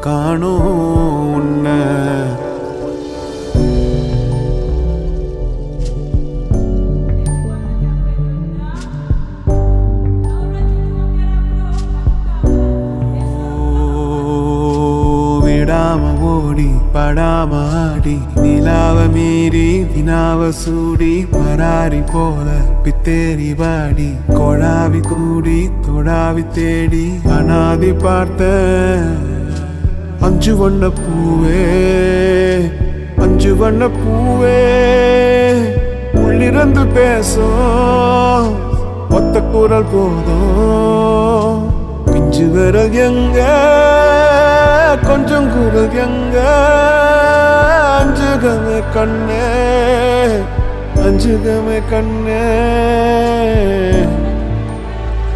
காணோம் உன்னை. விடாம ஓடி படாம ஆடி நிலாவ மீறி வினாவ சூடி பராரி போல பித்தேரி வாடி கொழாவி கூடி தொடாவி தேடி அனாதி பார்த்த அஞ்சு வண்ண பூவே அஞ்சு வண்ண பூவே உள்ளிருந்து பேசும் ஒத்த குரல் போதும். பிஞ்சு விரல் எங்க கொஞ்சம் குரல் எங்க அஞ்சுகமே கண்ணே அஞ்சுகமே கண்ணே.